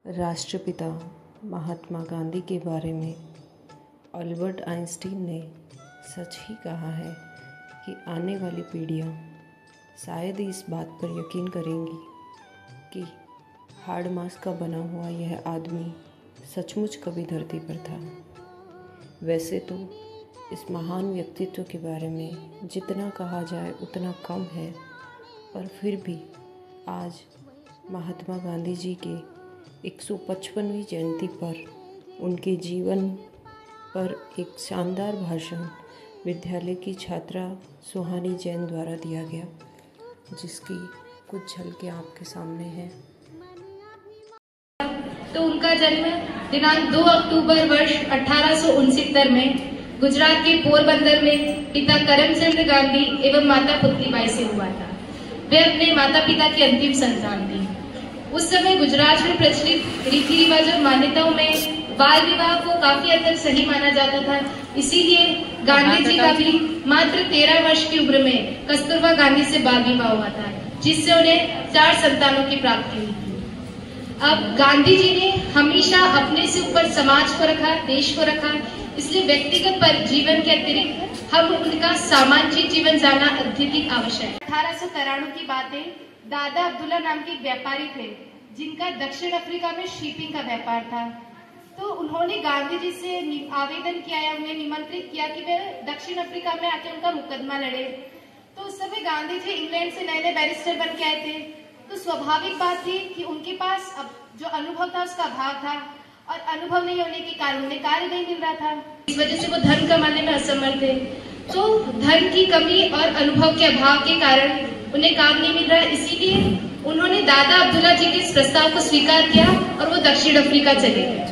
राष्ट्रपिता महात्मा गांधी के बारे में अल्बर्ट आइंस्टीन ने सच ही कहा है कि आने वाली पीढ़ियां शायद इस बात पर यकीन करेंगी कि हाड़ मांस का बना हुआ यह आदमी सचमुच कभी धरती पर था। वैसे तो इस महान व्यक्तित्व के बारे में जितना कहा जाए उतना कम है, पर फिर भी आज महात्मा गांधी जी के 155वीं जयंती पर उनके जीवन पर एक शानदार भाषण विद्यालय की छात्रा सुहानी जैन द्वारा दिया गया, जिसकी कुछ झलकें आपके सामने हैं। तो उनका जन्म दिनांक 2 अक्टूबर वर्ष 1869 में गुजरात के पोरबंदर में पिता करमचंद गांधी एवं माता पुतलीबाई से हुआ था। वे अपने माता पिता की अंतिम संतान थी। उस समय गुजरात में प्रचलित रीति रिवाज और मान्यताओं में बाल विवाह को काफी हद तक सही माना जाता था। इसीलिए गांधी जी का भी मात्र 13 वर्ष की उम्र में कस्तूरबा गांधी से बाल विवाह हुआ था, जिससे उन्हें 4 संतानों की प्राप्ति हुई थी। अब गांधी जी ने हमेशा अपने से ऊपर समाज को रखा, देश को रखा, इसलिए व्यक्तिगत पर जीवन के अतिरिक्त हम उनका सामाजिक जीवन जानना अत्यधिक आवश्यक है। 1893 की बातें, दादा अब्दुल्ला नाम के एक व्यापारी थे जिनका दक्षिण अफ्रीका में शिपिंग का व्यापार था। तो उन्होंने गांधी जी से आवेदन किया या उन्हें निमंत्रित किया कि वे दक्षिण अफ्रीका में आके उनका मुकदमा लड़े। तो उस समय गांधी जी इंग्लैंड से नए नए बैरिस्टर बन के आए थे, तो स्वाभाविक बात थी कि उनके पास अब जो अनुभव था उसका अभाव था, और अनुभव नहीं होने के कारण उन्हें कार्य नहीं मिल रहा था। इस वजह से वो धन कमाने में असमर्थ थे। तो धन की कमी और अनुभव के अभाव के कारण उन्हें काम नहीं मिल रहा, इसीलिए उन्होंने दादा अब्दुल्ला जी के इस प्रस्ताव को स्वीकार किया और वो दक्षिण अफ्रीका चले गए।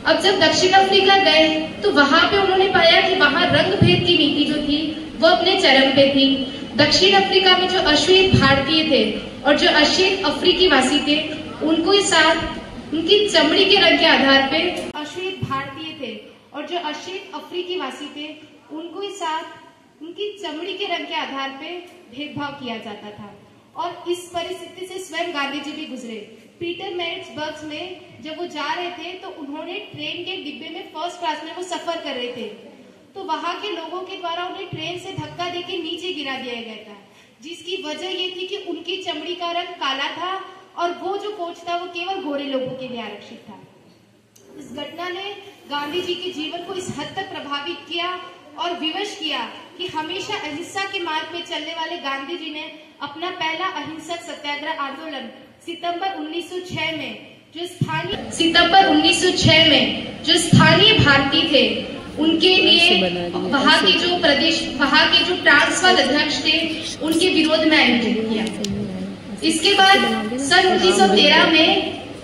अब जब दक्षिण अफ्रीका गए तो वहां पे उन्होंने पाया कि वहां रंग भेद की नीति जो थी वो अपने चरम पे थी। दक्षिण अफ्रीका में जो अश्वेत भारतीय थे और जो अश्वेत अफ्रीकी वासी थे, उनको इस साथ उनकी चमड़ी के रंग के आधार पे अश्वेत भारतीय थे और जो अश्वेत अफ्रीकी वासी थे, उनको इस साथ उनकी चमड़ी के रंग के आधार पे भेदभाव किया जाता था। और इस परिस्थिति से स्वयं गांधी जी भी गुजरे। पीटरमैरिट्सबर्ग में जब वो जा रहे थे तो उन्होंने ट्रेन के डिब्बे में फर्स्ट क्लास में वो सफर कर रहे थे, तो वहां के लोगों के द्वारा उन्हें ट्रेन से धक्का देके नीचे गिरा दिया गया था, जिसकी वजह ये थी कि उनकी चमड़ी का रंग काला था और वो जो कोच था वो केवल गोरे लोगों के लिए आरक्षित था। इस घटना ने गांधी जी के जीवन को इस हद तक प्रभावित किया और विवश किया कि हमेशा अहिंसा के मार्ग में चलने वाले गांधी जी ने अपना पहला अहिंसक सत्याग्रह आंदोलन सितंबर 1906 में जो स्थानीय भारतीय थे उनके लिए वहां के जो प्रदेश, वहां के जो ट्रांसवाल अध्यक्ष थे, उनके विरोध में आयोजित किया। इसके बाद सन 1913 में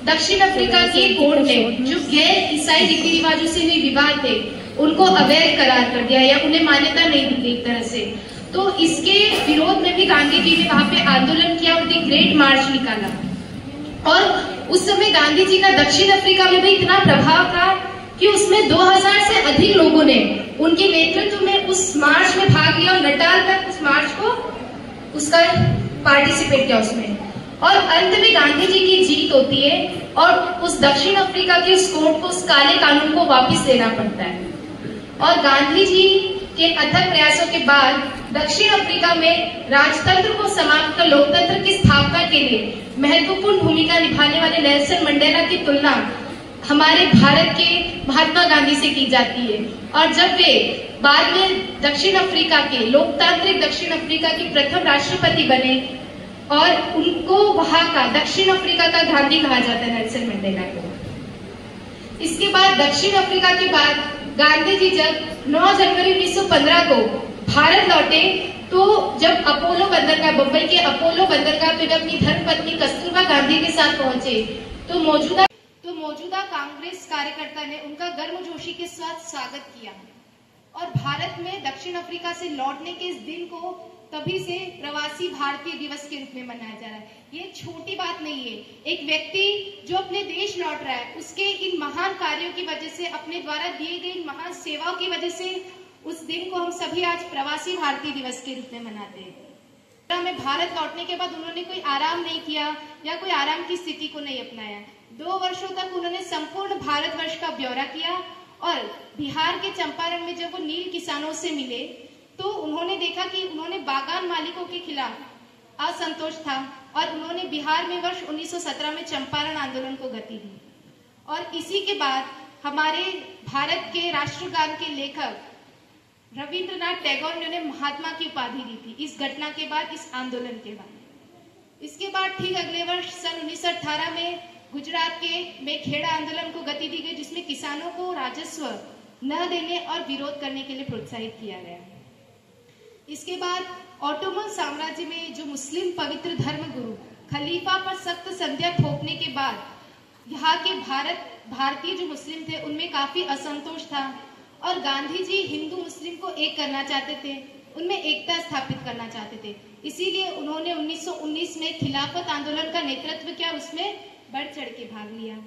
दक्षिण अफ्रीका की कोर्ट ने जो गैर ईसाई रीति रिवाजों से हुए विवाह थे उनको अवैध करार कर दिया या उन्हें मान्यता नहीं दी गई एक तरह से। तो इसके विरोध में भी गांधी जी ने वहां पे आंदोलन किया और एक ग्रेट मार्च निकाला। और उस समय गांधी जी का दक्षिण अफ्रीका में भी इतना प्रभाव था कि उसमें 2000 से अधिक लोगों ने उनके नेतृत्व में उस मार्च में भाग लिया और नटाल तक उस मार्च को उसका पार्टिसिपेट किया उसमें। और अंत में गांधी जी की जीत होती है और उस दक्षिण अफ्रीका के उस कोर्ट को उस काले कानून को वापस देना पड़ता है। और गांधी जी के अथक प्रयासों के बाद दक्षिण अफ्रीका में राजतंत्र को समाप्त कर लोकतंत्र की स्थापना के लिए महत्वपूर्ण भूमिका निभाने वाले नेल्सन मंडेला की तुलना हमारे भारत के महात्मा गांधी से की जाती है। और जब वे बाद में दक्षिण अफ्रीका के लोकतांत्रिक दक्षिण अफ्रीका के प्रथम राष्ट्रपति बने और उनको वहां का दक्षिण अफ्रीका का गांधी कहा जाता है, नेल्सन मंडेला को। इसके बाद दक्षिण अफ्रीका के बाद गांधी जी जब 9 जनवरी 1915 को भारत लौटे, तो जब अपोलो बंदरगाह, मुंबई के अपोलो बंदरगाह पे अपनी धर्मपत्नी कस्तूरबा गांधी के साथ पहुंचे, तो मौजूदा कांग्रेस कार्यकर्ता ने उनका गर्मजोशी के साथ स्वागत किया। और भारत में दक्षिण अफ्रीका से लौटने के इस दिन को तभी से प्रवासी भारतीय दिवस के रूप में मनाया जा रहा है। ये छोटी बात नहीं है। एक व्यक्ति जो अपने देश लौट रहा है, उसके इन महान कार्यों की वजह से, अपने द्वारा दिए गए महान सेवाओं की वजह से उस दिन को हम सभी आज प्रवासी भारतीय दिवस के रूप में मनाते हैं। में भारत लौटने के बाद उन्होंने कोई आराम नहीं किया या कोई आराम की स्थिति को नहीं अपनाया। 2 वर्षों तक उन्होंने संपूर्ण भारतवर्ष का ब्यौरा किया और बिहार के चंपारण में जब वो नील किसानों से मिले तो उन्होंने देखा कि उन्होंने बागान मालिकों के खिलाफ असंतोष था और उन्होंने बिहार में वर्ष 1917 में चंपारण आंदोलन को गति दी। और इसी के बाद हमारे भारत के राष्ट्रगान के लेखक रविंद्रनाथ टैगोर ने उन्हें महात्मा की उपाधि दी थी इस घटना के बाद, इस आंदोलन के बाद। इसके बाद ठीक अगले वर्ष सन 1918 में गुजरात के में खेड़ा आंदोलन को गति दी गई, जिसमें किसानों को राजस्व न देने और विरोध करने के लिए प्रोत्साहित किया गया। इसके बाद ऑटोमन साम्राज्य में जो मुस्लिम पवित्र धर्म गुरु खलीफा पर सख्त संध्या थोपने के बाद यहाँ के भारतीय जो मुस्लिम थे उनमें काफी असंतोष था और गांधी जी हिंदू मुस्लिम को एक करना चाहते थे, उनमें एकता स्थापित करना चाहते थे। इसीलिए उन्होंने 1919 में खिलाफत आंदोलन का नेतृत्व किया, उसमें बढ़ चढ़ के भाग लिया।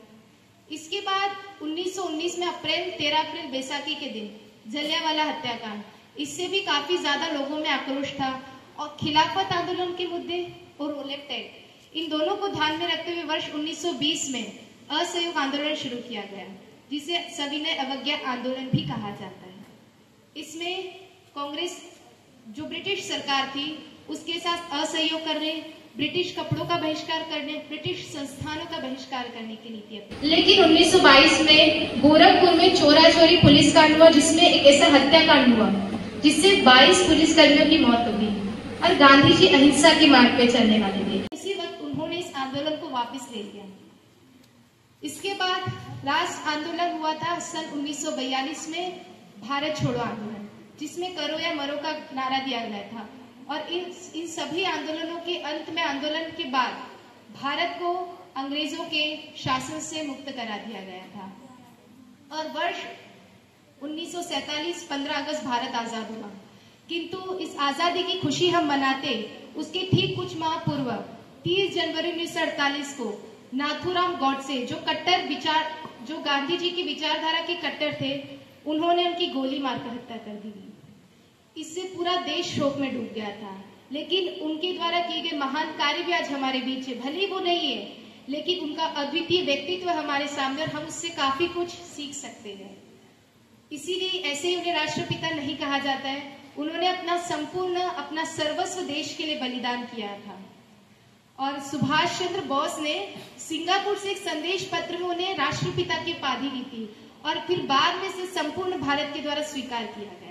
इसके बाद 1919 में 13 अप्रैल बैसाखी के दिन जलियांवाला हत्याकांड, इससे भी काफी ज्यादा लोगों में आक्रोश था और खिलाफत आंदोलन के मुद्दे और रोलेक्ट एक्ट, इन दोनों को ध्यान में रखते हुए वर्ष 1920 में असहयोग आंदोलन शुरू किया गया, जिसे सविनय अवज्ञा आंदोलन भी कहा जाता है। इसमें कांग्रेस जो ब्रिटिश सरकार थी उसके साथ असहयोग करने, ब्रिटिश कपड़ों का बहिष्कार करने, ब्रिटिश संस्थानों का बहिष्कार करने की नीति अपनाई। लेकिन 1922 में गोरखपुर में चोरा चोरी पुलिस कांड हुआ, जिसमें एक ऐसा हत्याकांड हुआ जिससे 22 पुलिसकर्मियों की मौत हो गई और गांधी जी अहिंसा के मार्ग पे चलने वाले थे। इसी वक्त उन्होंने इस आंदोलन को वापस ले लिया। इसके बाद राष्ट्र आंदोलन हुआ था सन 1942 में, भारत छोड़ो आंदोलन, जिसमें करो या मरो का नारा दिया गया था। और इन सभी आंदोलनों के अंत में, आंदोलन के बाद भारत को अंग्रेजों के शासन से मुक्त करा दिया गया था और वर्ष 1947 15 अगस्त भारत आजाद हुआ। किंतु इस आजादी की खुशी हम मनाते उसके ठीक कुछ माह पूर्व 30 जनवरी 1948 को नाथूराम गॉडसे, जो गांधी जी की विचारधारा के कट्टर थे, उन्होंने उनकी गोली मारकर हत्या कर दी। इससे पूरा देश शोक में डूब गया था। लेकिन उनके द्वारा किए गए महान कार्य भी आज हमारे बीच है। भले वो नहीं है, लेकिन उनका अद्वितीय व्यक्तित्व हमारे सामने और हम उससे काफी कुछ सीख सकते हैं। इसीलिए ऐसे ही उन्हें राष्ट्रपिता नहीं कहा जाता है। उन्होंने अपना सर्वस्व देश के लिए बलिदान किया था। और सुभाष चंद्र बोस ने सिंगापुर से एक संदेश पत्र में उन्हें राष्ट्रपिता की उपाधि दी थी और फिर बाद में से संपूर्ण भारत के द्वारा स्वीकार किया गया।